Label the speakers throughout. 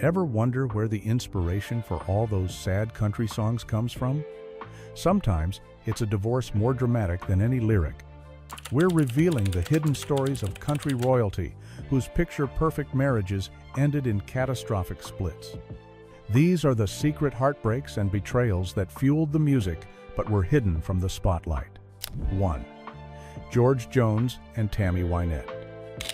Speaker 1: Ever wonder where the inspiration for all those sad country songs comes from? Sometimes it's a divorce more dramatic than any lyric. We're revealing the hidden stories of country royalty whose picture-perfect marriages ended in catastrophic splits. These are the secret heartbreaks and betrayals that fueled the music but were hidden from the spotlight. 1. George Jones and Tammy Wynette.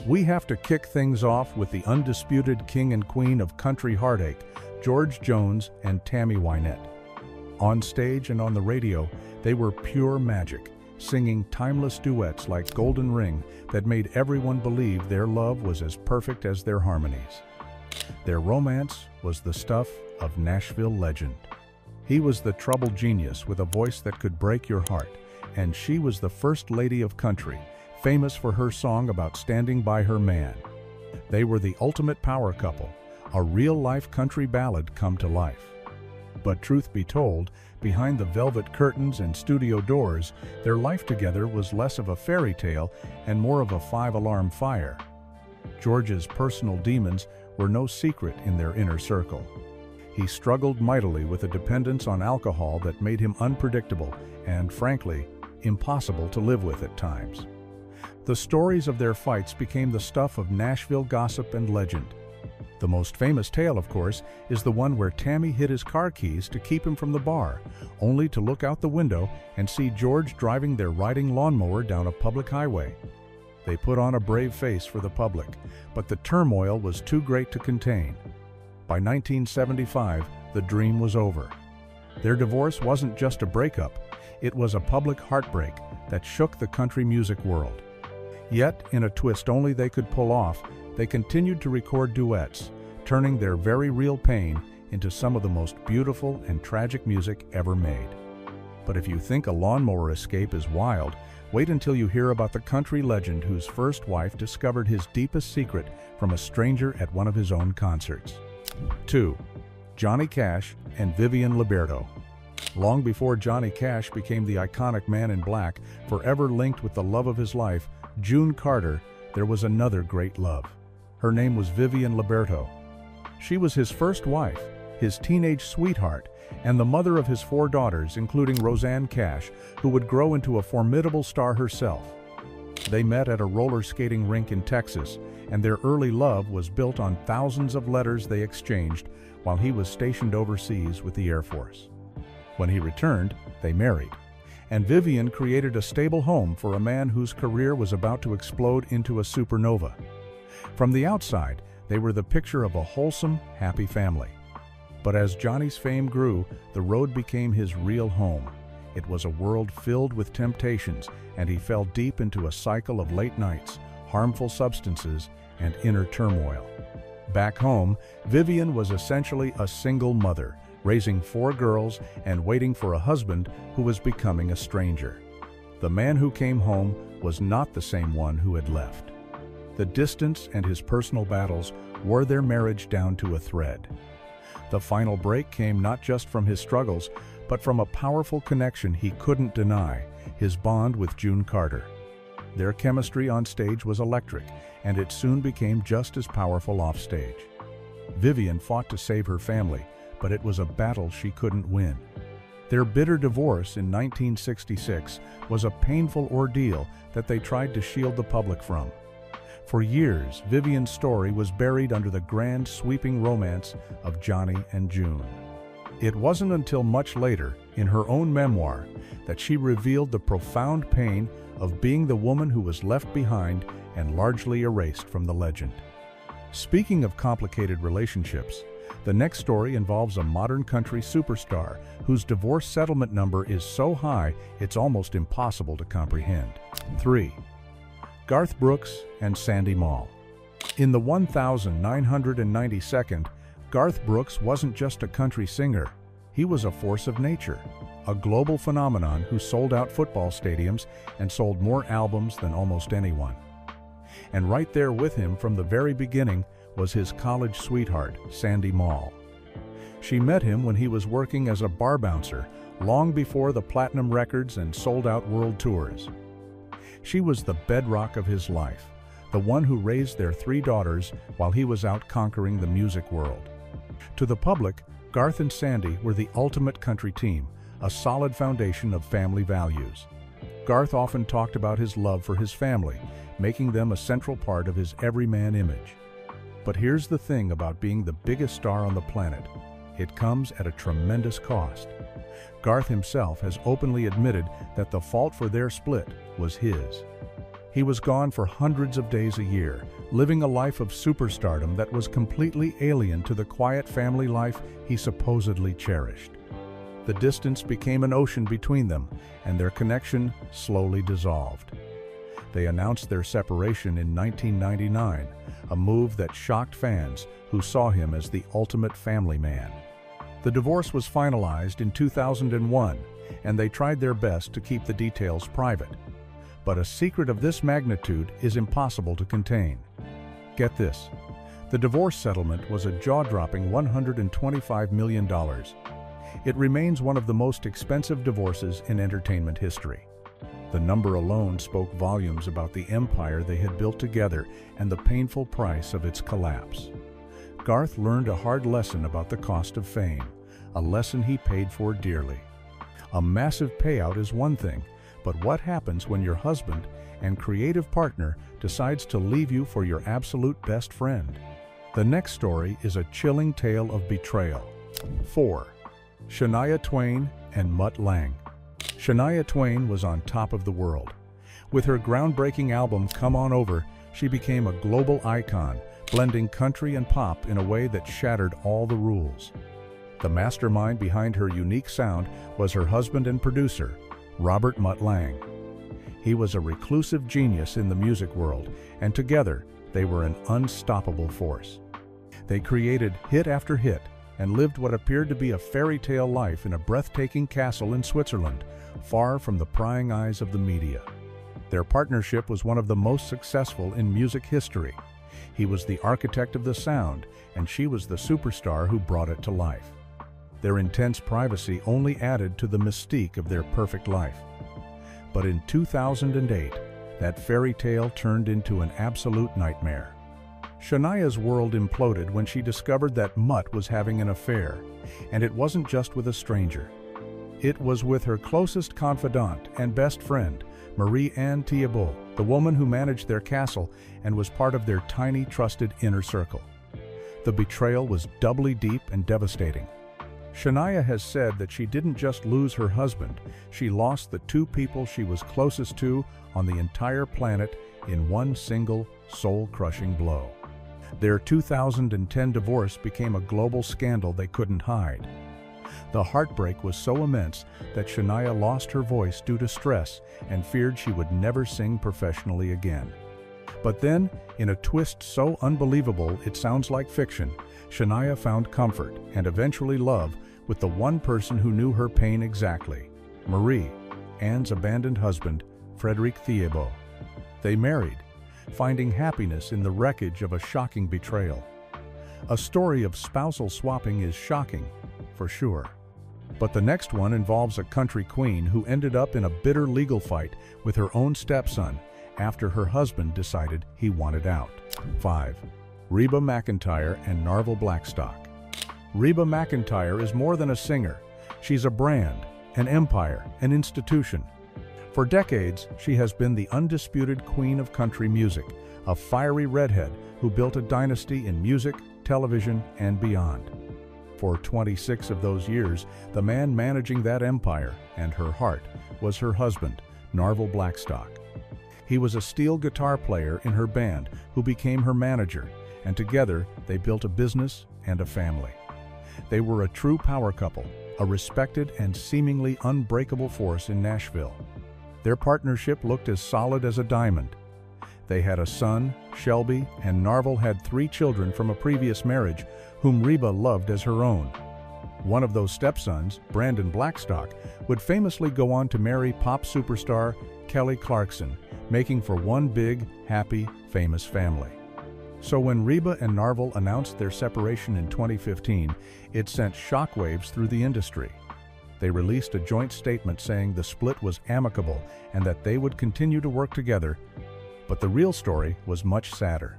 Speaker 1: We have to kick things off with the undisputed king and queen of country heartache, George Jones and Tammy Wynette. On stage and on the radio, they were pure magic, singing timeless duets like Golden Ring that made everyone believe their love was as perfect as their harmonies. Their romance was the stuff of Nashville legend. He was the troubled genius with a voice that could break your heart, and she was the first lady of country, famous for her song about standing by her man. They were the ultimate power couple, a real-life country ballad come to life. But truth be told, behind the velvet curtains and studio doors, their life together was less of a fairy tale and more of a five-alarm fire. George's personal demons were no secret in their inner circle. He struggled mightily with a dependence on alcohol that made him unpredictable and, frankly, impossible to live with at times. The stories of their fights became the stuff of Nashville gossip and legend. The most famous tale, of course, is the one where Tammy hid his car keys to keep him from the bar, only to look out the window and see George driving their riding lawnmower down a public highway. They put on a brave face for the public, but the turmoil was too great to contain. By 1975, the dream was over. Their divorce wasn't just a breakup, it was a public heartbreak that shook the country music world. Yet, in a twist only they could pull off, they continued to record duets, turning their very real pain into some of the most beautiful and tragic music ever made. But if you think a lawnmower escape is wild, wait until you hear about the country legend whose first wife discovered his deepest secret from a stranger at one of his own concerts. 2. Johnny Cash and Vivian Liberto. Long before Johnny Cash became the iconic Man in Black, forever linked with the love of his life, June Carter, there was another great love. Her name was Vivian Liberto. She was his first wife, his teenage sweetheart, and the mother of his 4 daughters, including Roseanne Cash, who would grow into a formidable star herself. They met at a roller skating rink in Texas, and their early love was built on thousands of letters they exchanged while he was stationed overseas with the Air Force. When he returned, they married, and Vivian created a stable home for a man whose career was about to explode into a supernova. From the outside, they were the picture of a wholesome, happy family. But as Johnny's fame grew, the road became his real home. It was a world filled with temptations, and he fell deep into a cycle of late nights, harmful substances, and inner turmoil. Back home, Vivian was essentially a single mother, raising 4 girls and waiting for a husband who was becoming a stranger. The man who came home was not the same one who had left. The distance and his personal battles wore their marriage down to a thread. The final break came not just from his struggles, but from a powerful connection he couldn't deny, his bond with June Carter. Their chemistry on stage was electric, and it soon became just as powerful offstage. Vivian fought to save her family, but it was a battle she couldn't win. Their bitter divorce in 1966 was a painful ordeal that they tried to shield the public from. For years, Vivian's story was buried under the grand, sweeping romance of Johnny and June. It wasn't until much later, in her own memoir, that she revealed the profound pain of being the woman who was left behind and largely erased from the legend. Speaking of complicated relationships, the next story involves a modern country superstar whose divorce settlement number is so high it's almost impossible to comprehend. 3. Garth Brooks and Sandy Mahl. In the 1992nd, Garth Brooks wasn't just a country singer. He was a force of nature, a global phenomenon who sold out football stadiums and sold more albums than almost anyone. And right there with him from the very beginning was his college sweetheart, Sandy Mahl. She met him when he was working as a bar bouncer, long before the platinum records and sold-out world tours. She was the bedrock of his life, the one who raised their 3 daughters while he was out conquering the music world. To the public, Garth and Sandy were the ultimate country team, a solid foundation of family values. Garth often talked about his love for his family, making them a central part of his everyman image. But here's the thing about being the biggest star on the planet. It comes at a tremendous cost. Garth himself has openly admitted that the fault for their split was his. He was gone for hundreds of days a year, living a life of superstardom that was completely alien to the quiet family life he supposedly cherished. The distance became an ocean between them, and their connection slowly dissolved. They announced their separation in 1999, a move that shocked fans who saw him as the ultimate family man. The divorce was finalized in 2001, and they tried their best to keep the details private. But a secret of this magnitude is impossible to contain. Get this, the divorce settlement was a jaw-dropping $125 million. It remains one of the most expensive divorces in entertainment history. The number alone spoke volumes about the empire they had built together and the painful price of its collapse. Garth learned a hard lesson about the cost of fame, a lesson he paid for dearly. A massive payout is one thing, but what happens when your husband and creative partner decides to leave you for your absolute best friend? The next story is a chilling tale of betrayal. 4. Shania Twain and Mutt Lange. Shania Twain was on top of the world. With her groundbreaking album Come On Over, she became a global icon, blending country and pop in a way that shattered all the rules. The mastermind behind her unique sound was her husband and producer, Robert Mutt Lange. He was a reclusive genius in the music world, and together they were an unstoppable force. They created hit after hit and lived what appeared to be a fairy tale life in a breathtaking castle in Switzerland, far from the prying eyes of the media. Their partnership was one of the most successful in music history. He was the architect of the sound, and she was the superstar who brought it to life. Their intense privacy only added to the mystique of their perfect life. But in 2008, that fairy tale turned into an absolute nightmare. Shania's world imploded when she discovered that Mutt was having an affair, and it wasn't just with a stranger. It was with her closest confidant and best friend, Marianne, the woman who managed their castle and was part of their tiny, trusted inner circle. The betrayal was doubly deep and devastating. Shania has said that she didn't just lose her husband, she lost the two people she was closest to on the entire planet in one single, soul-crushing blow. Their 2010 divorce became a global scandal they couldn't hide. The heartbreak was so immense that Shania lost her voice due to stress and feared she would never sing professionally again. But then, in a twist so unbelievable it sounds like fiction, Shania found comfort and eventually love with the one person who knew her pain exactly, Marie, Anne's abandoned husband, Frederick Thibault. They married, finding happiness in the wreckage of a shocking betrayal. A story of spousal swapping is shocking, for sure. But the next one involves a country queen who ended up in a bitter legal fight with her own stepson after her husband decided he wanted out. 5. Reba McEntire and Narvel Blackstock. Reba McEntire is more than a singer. She's a brand, an empire, an institution. For decades, she has been the undisputed queen of country music, a fiery redhead who built a dynasty in music, television, and beyond. For 26 of those years, the man managing that empire and her heart was her husband, Narvel Blackstock. He was a steel guitar player in her band who became her manager, and together they built a business and a family. They were a true power couple, a respected and seemingly unbreakable force in Nashville. Their partnership looked as solid as a diamond. They had a son, Shelby, and Narvel had 3 children from a previous marriage, whom Reba loved as her own. One of those stepsons, Brandon Blackstock, would famously go on to marry pop superstar Kelly Clarkson, making for one big, happy, famous family. So when Reba and Narvel announced their separation in 2015, it sent shockwaves through the industry. They released a joint statement saying the split was amicable and that they would continue to work together. But the real story was much sadder.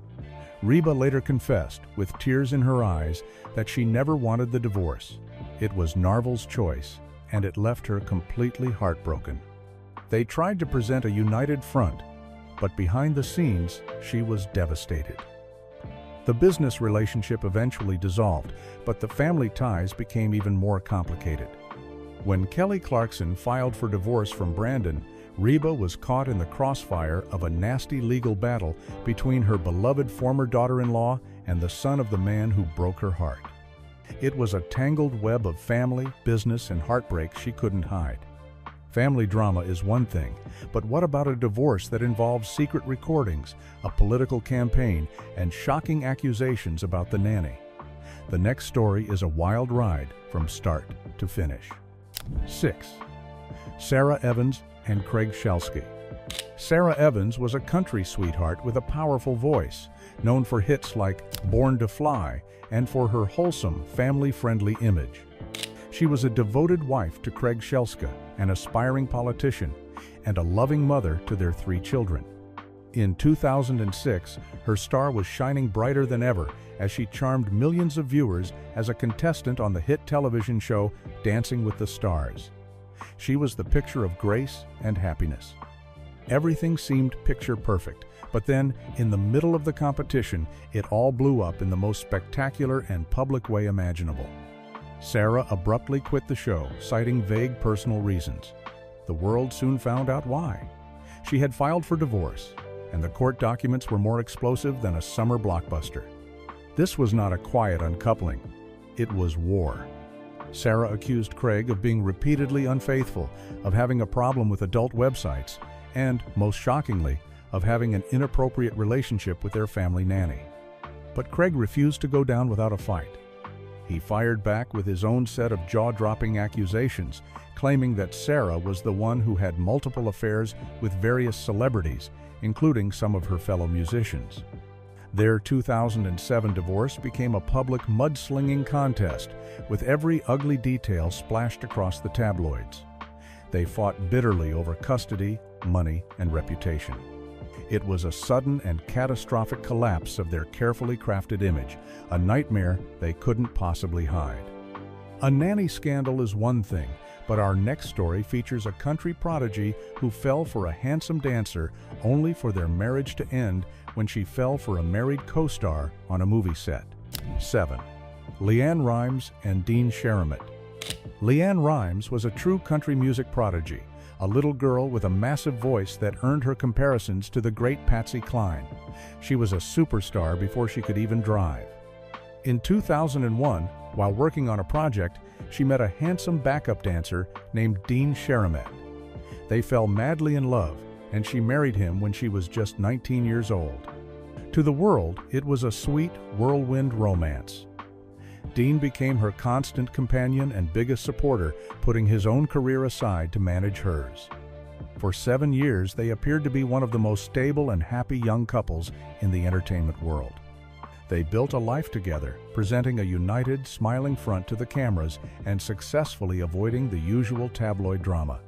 Speaker 1: Reba later confessed, with tears in her eyes, that she never wanted the divorce. It was Narvel's choice, and it left her completely heartbroken. They tried to present a united front, but behind the scenes, she was devastated. The business relationship eventually dissolved, but the family ties became even more complicated. When Kelley Clarkson filed for divorce from Brandon, Reba was caught in the crossfire of a nasty legal battle between her beloved former daughter-in-law and the son of the man who broke her heart. It was a tangled web of family, business, and heartbreak she couldn't hide. Family drama is one thing, but what about a divorce that involves secret recordings, a political campaign, and shocking accusations about the nanny? The next story is a wild ride from start to finish. 6. Sara Evans and Craig Schelske. Sara Evans was a country sweetheart with a powerful voice, known for hits like Born to Fly and for her wholesome, family-friendly image. She was a devoted wife to Craig Schelske, an aspiring politician, and a loving mother to their 3 children. In 2006, her star was shining brighter than ever as she charmed millions of viewers as a contestant on the hit television show Dancing with the Stars. She was the picture of grace and happiness. Everything seemed picture perfect, but then, in the middle of the competition, it all blew up in the most spectacular and public way imaginable. Sara abruptly quit the show, citing vague personal reasons. The world soon found out why. She had filed for divorce, and the court documents were more explosive than a summer blockbuster. This was not a quiet uncoupling. It was war. Sara accused Craig of being repeatedly unfaithful, of having a problem with adult websites, and, most shockingly, of having an inappropriate relationship with their family nanny. But Craig refused to go down without a fight. He fired back with his own set of jaw-dropping accusations, claiming that Sara was the one who had multiple affairs with various celebrities, including some of her fellow musicians. Their 2007 divorce became a public mudslinging contest, with every ugly detail splashed across the tabloids. They fought bitterly over custody, money, and reputation. It was a sudden and catastrophic collapse of their carefully crafted image, a nightmare they couldn't possibly hide. A nanny scandal is one thing, but our next story features a country prodigy who fell for a handsome dancer only for their marriage to end when she fell for a married co-star on a movie set. 7. LeAnn Rimes and Dean Sheremet. LeAnn Rimes was a true country music prodigy, a little girl with a massive voice that earned her comparisons to the great Patsy Cline. She was a superstar before she could even drive. In 2001, while working on a project, she met a handsome backup dancer named Dean Sheremet. They fell madly in love, and she married him when she was just 19 years old. To the world, it was a sweet, whirlwind romance. Dean became her constant companion and biggest supporter, putting his own career aside to manage hers. For 7 years, they appeared to be one of the most stable and happy young couples in the entertainment world. They built a life together, presenting a united, smiling front to the cameras and successfully avoiding the usual tabloid drama.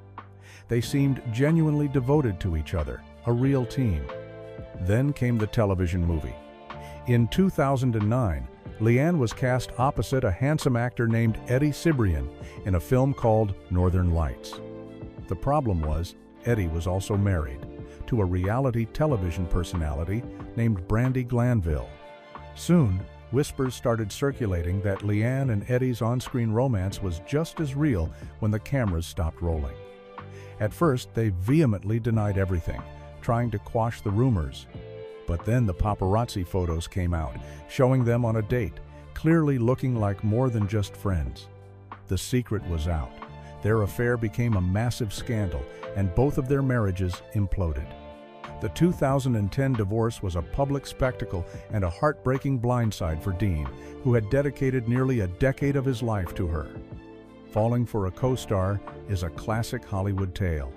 Speaker 1: They seemed genuinely devoted to each other, a real team. Then came the television movie. In 2009, LeAnn was cast opposite a handsome actor named Eddie Cibrian in a film called Northern Lights. The problem was, Eddie was also married to a reality television personality named Brandi Glanville. Soon, whispers started circulating that LeAnn and Eddie's on-screen romance was just as real when the cameras stopped rolling. At first, they vehemently denied everything, trying to quash the rumors. But then the paparazzi photos came out, showing them on a date, clearly looking like more than just friends. The secret was out. Their affair became a massive scandal, and both of their marriages imploded. The 2010 divorce was a public spectacle and a heartbreaking blindside for Dean, who had dedicated nearly a decade of his life to her. Falling for a co-star is a classic Hollywood tale.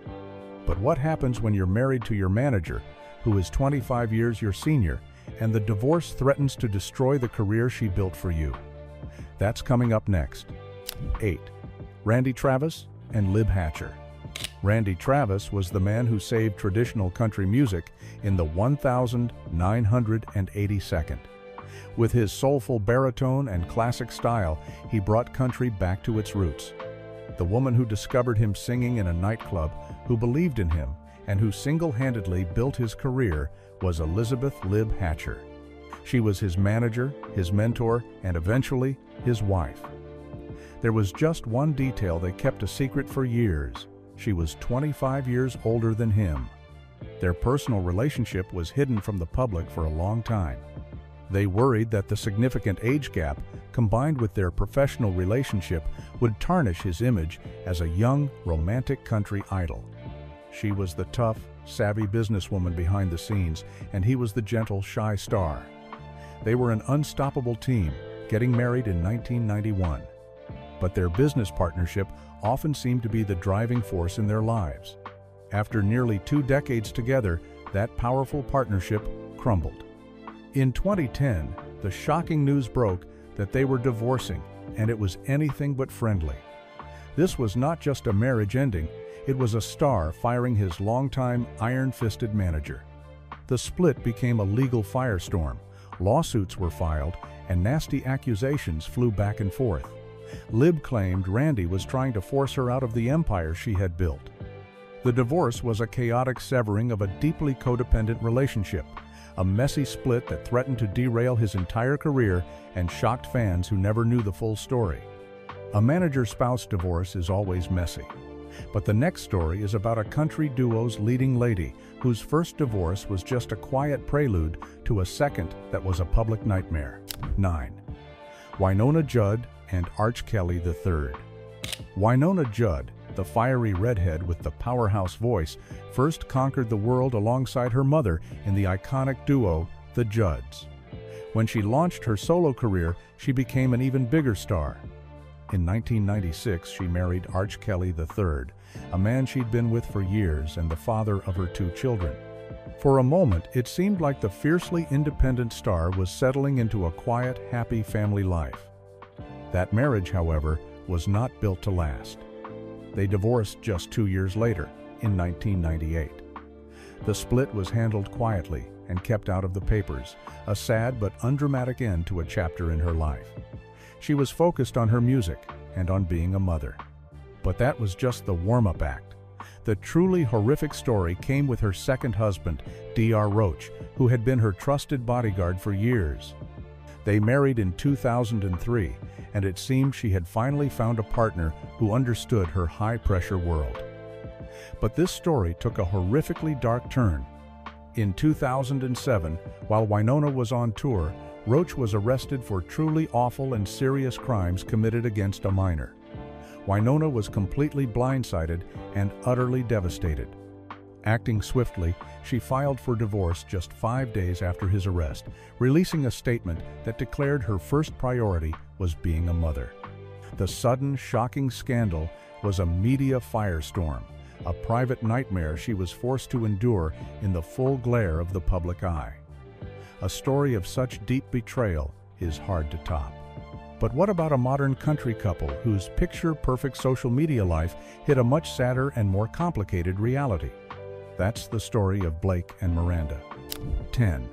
Speaker 1: But what happens when you're married to your manager, who is 25 years your senior, and the divorce threatens to destroy the career she built for you? That's coming up next. 8. Randy Travis and Lib Hatcher. Randy Travis was the man who saved traditional country music in the 1982nd. With his soulful baritone and classic style, he brought country back to its roots. The woman who discovered him singing in a nightclub, who believed in him, and who single-handedly built his career was Elizabeth Lib Hatcher. She was his manager, his mentor, and eventually his wife. There was just one detail they kept a secret for years. She was 25 years older than him. Their personal relationship was hidden from the public for a long time. They worried that the significant age gap, combined with their professional relationship, would tarnish his image as a young, romantic country idol. She was the tough, savvy businesswoman behind the scenes, and he was the gentle, shy star. They were an unstoppable team, getting married in 1991. But their business partnership often seemed to be the driving force in their lives. After nearly 2 decades together, that powerful partnership crumbled. In 2010, the shocking news broke that they were divorcing, and it was anything but friendly. This was not just a marriage ending, it was a star firing his longtime iron-fisted manager. The split became a legal firestorm. Lawsuits were filed, and nasty accusations flew back and forth. Lib claimed Randy was trying to force her out of the empire she had built. The divorce was a chaotic severing of a deeply codependent relationship, a messy split that threatened to derail his entire career and shocked fans who never knew the full story. A manager-spouse divorce is always messy. But the next story is about a country duo's leading lady whose first divorce was just a quiet prelude to a second that was a public nightmare. 9. Wynonna Judd and Arch Kelley III. Wynonna Judd, the fiery redhead with the powerhouse voice, first conquered the world alongside her mother in the iconic duo, the Judds. When she launched her solo career, she became an even bigger star. In 1996, she married Arch Kelley III, a man she'd been with for years and the father of her 2 children. For a moment, it seemed like the fiercely independent star was settling into a quiet, happy family life. That marriage, however, was not built to last. They divorced just 2 years later, in 1998. The split was handled quietly and kept out of the papers, a sad but undramatic end to a chapter in her life. She was focused on her music and on being a mother. But that was just the warm-up act. The truly horrific story came with her second husband, Dr. Roach, who had been her trusted bodyguard for years. They married in 2003, and it seemed she had finally found a partner who understood her high-pressure world. But this story took a horrifically dark turn. In 2007, while Wynonna was on tour, Roach was arrested for truly awful and serious crimes committed against a minor. Wynonna was completely blindsided and utterly devastated. Acting swiftly, she filed for divorce just 5 days after his arrest, releasing a statement that declared her first priority was being a mother. The sudden, shocking scandal was a media firestorm, a private nightmare she was forced to endure in the full glare of the public eye. A story of such deep betrayal is hard to top. But what about a modern country couple whose picture-perfect social media life hid a much sadder and more complicated reality? That's the story of Blake and Miranda. 10.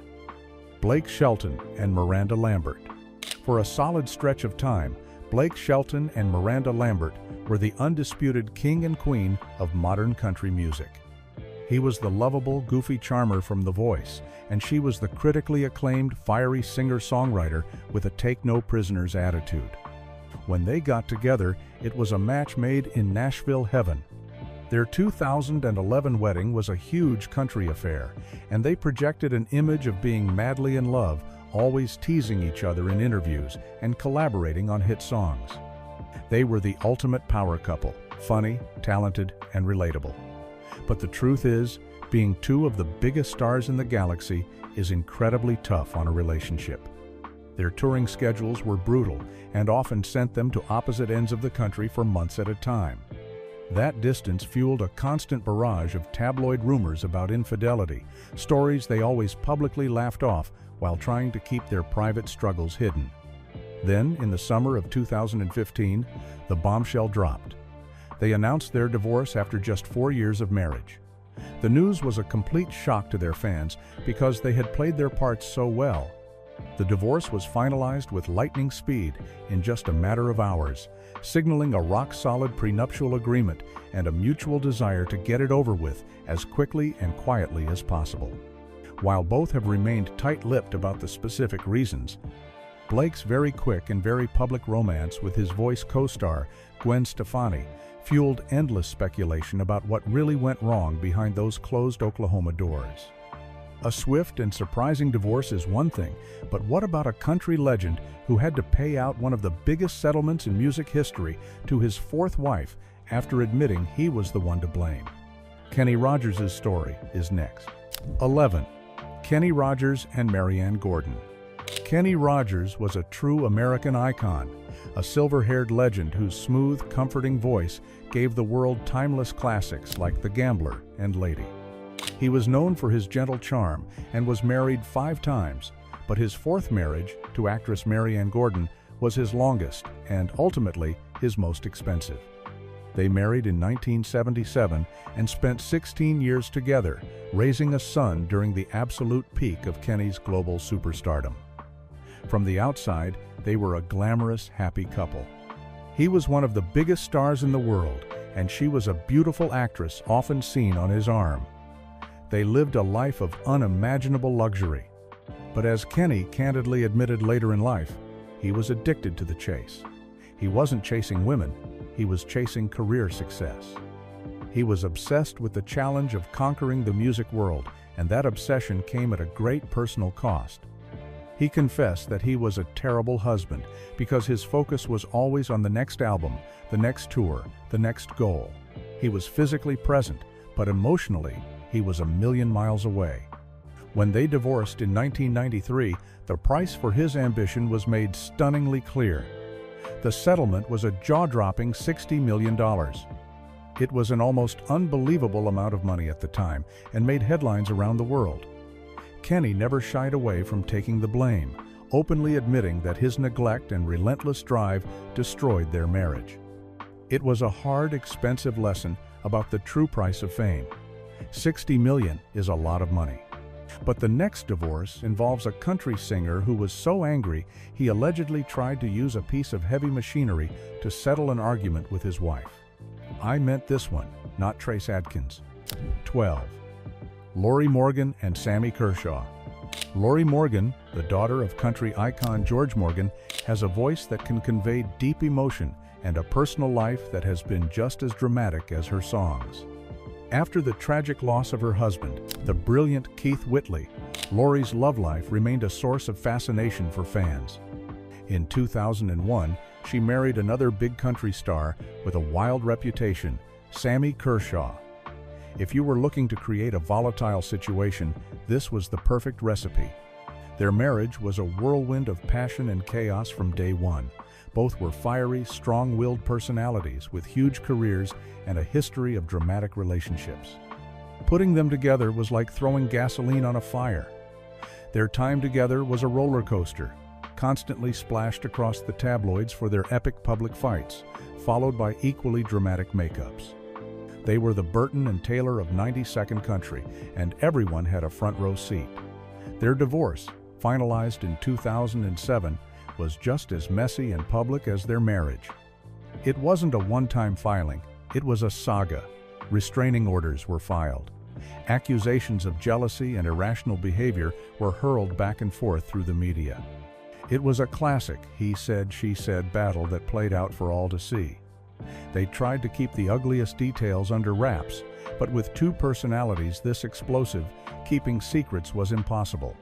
Speaker 1: Blake Shelton and Miranda Lambert. For a solid stretch of time, Blake Shelton and Miranda Lambert were the undisputed king and queen of modern country music. He was the lovable, goofy charmer from The Voice, and she was the critically acclaimed, fiery singer-songwriter with a take-no-prisoners attitude. When they got together, it was a match made in Nashville heaven. Their 2011 wedding was a huge country affair, and they projected an image of being madly in love, always teasing each other in interviews and collaborating on hit songs. They were the ultimate power couple, funny, talented, and relatable. But the truth is, being 2 of the biggest stars in the galaxy is incredibly tough on a relationship. Their touring schedules were brutal and often sent them to opposite ends of the country for months at a time. That distance fueled a constant barrage of tabloid rumors about infidelity, stories they always publicly laughed off while trying to keep their private struggles hidden. Then, in the summer of 2015, the bombshell dropped. They announced their divorce after just 4 years of marriage. The news was a complete shock to their fans because they had played their parts so well. The divorce was finalized with lightning speed in just a matter of hours, signaling a rock-solid prenuptial agreement and a mutual desire to get it over with as quickly and quietly as possible. While both have remained tight-lipped about the specific reasons, Blake's very quick and very public romance with his voice co-star, Gwen Stefani, fueled endless speculation about what really went wrong behind those closed Oklahoma doors. A swift and surprising divorce is one thing, but what about a country legend who had to pay out one of the biggest settlements in music history to his fourth wife after admitting he was the one to blame? Kenny Rogers' story is next. 11. Kenny Rogers and Marianne Gordon. Kenny Rogers was a true American icon, a silver-haired legend whose smooth, comforting voice gave the world timeless classics like The Gambler and Lady. He was known for his gentle charm and was married 5 times, but his 4th marriage, to actress Marianne Gordon, was his longest and ultimately his most expensive. They married in 1977 and spent 16 years together, raising a son during the absolute peak of Kenny's global superstardom. From the outside, they were a glamorous, happy couple. He was one of the biggest stars in the world, and she was a beautiful actress often seen on his arm. They lived a life of unimaginable luxury. But as Kenny candidly admitted later in life, he was addicted to the chase. He wasn't chasing women, he was chasing career success. He was obsessed with the challenge of conquering the music world, and that obsession came at a great personal cost. He confessed that he was a terrible husband because his focus was always on the next album, the next tour, the next goal. He was physically present, but emotionally, he was a million miles away. When they divorced in 1993, the price for his ambition was made stunningly clear. The settlement was a jaw-dropping $60 million. It was an almost unbelievable amount of money at the time and made headlines around the world. Kenny never shied away from taking the blame, openly admitting that his neglect and relentless drive destroyed their marriage. It was a hard, expensive lesson about the true price of fame. $60 million is a lot of money. But the next divorce involves a country singer who was so angry he allegedly tried to use a piece of heavy machinery to settle an argument with his wife. I meant this one, not Trace Adkins. 12. Lorrie Morgan and Sammy Kershaw. Lorrie Morgan, the daughter of country icon George Morgan, has a voice that can convey deep emotion and a personal life that has been just as dramatic as her songs. After the tragic loss of her husband, the brilliant Keith Whitley, Lorrie's love life remained a source of fascination for fans. In 2001, she married another big country star with a wild reputation, Sammy Kershaw. If you were looking to create a volatile situation, this was the perfect recipe. Their marriage was a whirlwind of passion and chaos from day one. Both were fiery, strong-willed personalities with huge careers and a history of dramatic relationships. Putting them together was like throwing gasoline on a fire. Their time together was a roller coaster, constantly splashed across the tabloids for their epic public fights, followed by equally dramatic makeups. They were the Burton and Taylor of 92nd Country, and everyone had a front row seat. Their divorce, finalized in 2007, was just as messy and public as their marriage. It wasn't a one-time filing, it was a saga. Restraining orders were filed. Accusations of jealousy and irrational behavior were hurled back and forth through the media. It was a classic he said, she said battle that played out for all to see. They tried to keep the ugliest details under wraps, but with two personalities this explosive, keeping secrets was impossible.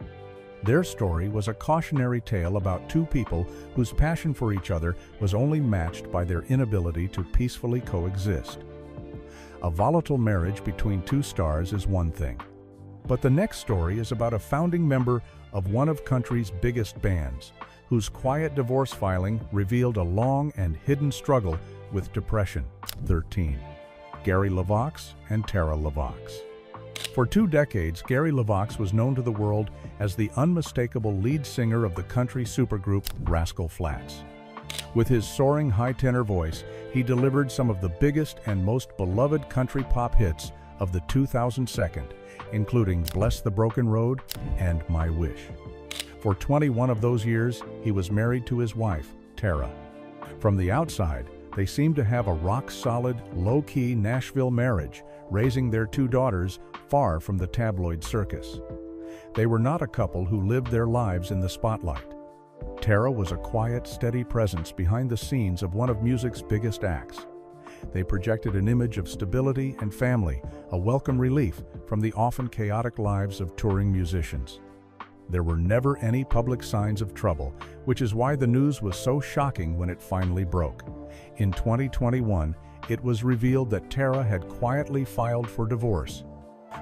Speaker 1: Their story was a cautionary tale about two people whose passion for each other was only matched by their inability to peacefully coexist. A volatile marriage between two stars is one thing. But the next story is about a founding member of one of country's biggest bands, whose quiet divorce filing revealed a long and hidden struggle with depression. 13. Gary LeVox and Tara LeVox. For 2 decades, Gary LeVox was known to the world as the unmistakable lead singer of the country supergroup Rascal Flatts. With his soaring high-tenor voice, he delivered some of the biggest and most beloved country pop hits of the 2002, including Bless the Broken Road and My Wish. For 21 of those years, he was married to his wife, Tara. From the outside, they seemed to have a rock-solid, low-key Nashville marriage, raising their 2 daughters far from the tabloid circus. They were not a couple who lived their lives in the spotlight. Tara was a quiet, steady presence behind the scenes of one of music's biggest acts. They projected an image of stability and family, a welcome relief from the often chaotic lives of touring musicians. There were never any public signs of trouble, which is why the news was so shocking when it finally broke. In 2021, it was revealed that Tara had quietly filed for divorce.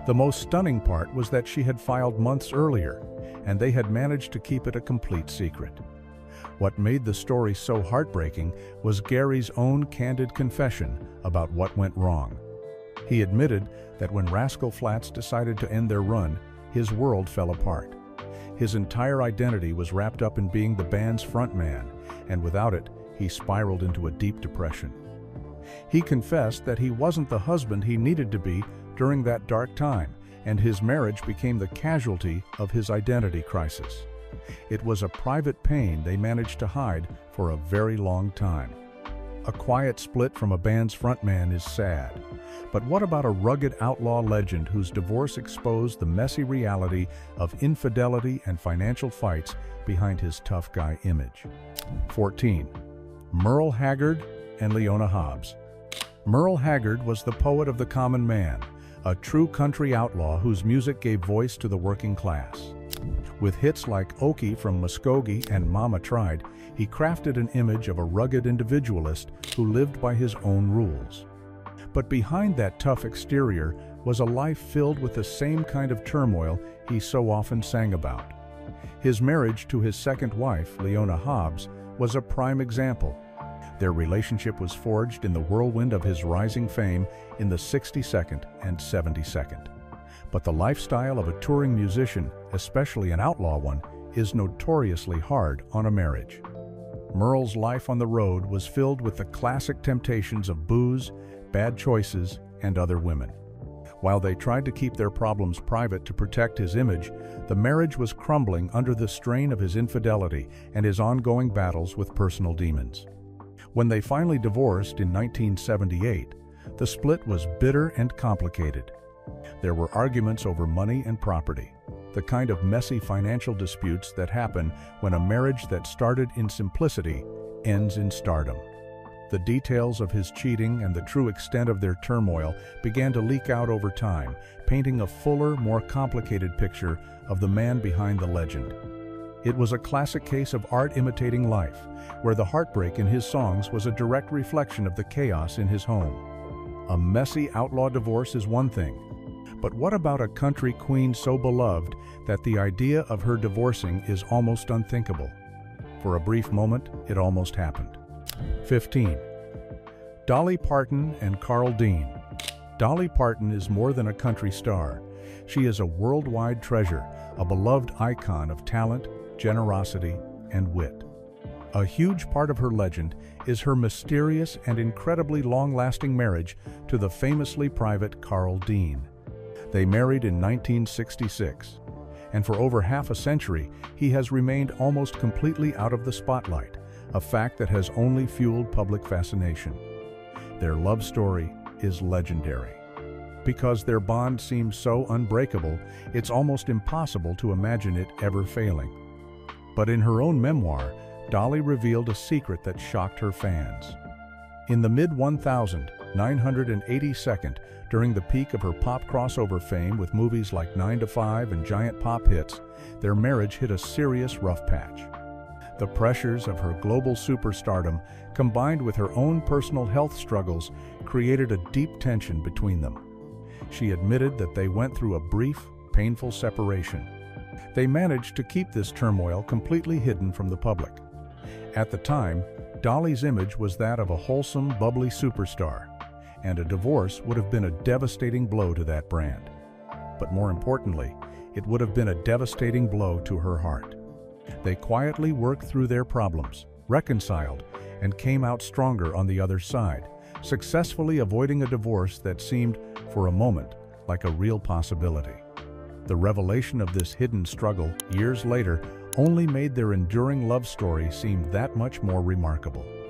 Speaker 1: The most stunning part was that she had filed months earlier, and they had managed to keep it a complete secret. What made the story so heartbreaking was Gary's own candid confession about what went wrong. He admitted that when Rascal Flatts decided to end their run, his world fell apart. His entire identity was wrapped up in being the band's frontman, and without it, he spiraled into a deep depression. He confessed that he wasn't the husband he needed to be during that dark time, and his marriage became the casualty of his identity crisis. It was a private pain they managed to hide for a very long time. A quiet split from a band's frontman is sad, but what about a rugged outlaw legend whose divorce exposed the messy reality of infidelity and financial fights behind his tough guy image? 14. Merle Haggard and Leona Hobbs. Merle Haggard was the poet of the common man, a true country outlaw whose music gave voice to the working class. With hits like Okie from Muskogee and Mama Tried, he crafted an image of a rugged individualist who lived by his own rules. But behind that tough exterior was a life filled with the same kind of turmoil he so often sang about. His marriage to his second wife, Leona Hobbs, was a prime example. Their relationship was forged in the whirlwind of his rising fame in the 62nd and 72nd. But the lifestyle of a touring musician, especially an outlaw one, is notoriously hard on a marriage. Merle's life on the road was filled with the classic temptations of booze, bad choices, and other women. While they tried to keep their problems private to protect his image, the marriage was crumbling under the strain of his infidelity and his ongoing battles with personal demons. When they finally divorced in 1978, the split was bitter and complicated. There were arguments over money and property, the kind of messy financial disputes that happen when a marriage that started in simplicity ends in stardom. The details of his cheating and the true extent of their turmoil began to leak out over time, painting a fuller, more complicated picture of the man behind the legend. It was a classic case of art imitating life, where the heartbreak in his songs was a direct reflection of the chaos in his home. A messy outlaw divorce is one thing, but what about a country queen so beloved that the idea of her divorcing is almost unthinkable? For a brief moment, it almost happened. 15. Dolly Parton and Carl Dean. Dolly Parton is more than a country star. She is a worldwide treasure, a beloved icon of talent, generosity, and wit. A huge part of her legend is her mysterious and incredibly long-lasting marriage to the famously private Carl Dean. They married in 1966, and for over half a century, he has remained almost completely out of the spotlight, a fact that has only fueled public fascination. Their love story is legendary. Because their bond seems so unbreakable, it's almost impossible to imagine it ever failing. But in her own memoir, Dolly revealed a secret that shocked her fans. In the mid-1982, during the peak of her pop crossover fame with movies like 9 to 5 and giant pop hits, their marriage hit a serious rough patch. The pressures of her global superstardom, combined with her own personal health struggles, created a deep tension between them. She admitted that they went through a brief, painful separation. They managed to keep this turmoil completely hidden from the public. At the time, Dolly's image was that of a wholesome, bubbly superstar, and a divorce would have been a devastating blow to that brand. But more importantly, it would have been a devastating blow to her heart. They quietly worked through their problems, reconciled, and came out stronger on the other side, successfully avoiding a divorce that seemed, for a moment, like a real possibility. The revelation of this hidden struggle, years later, only made their enduring love story seem that much more remarkable.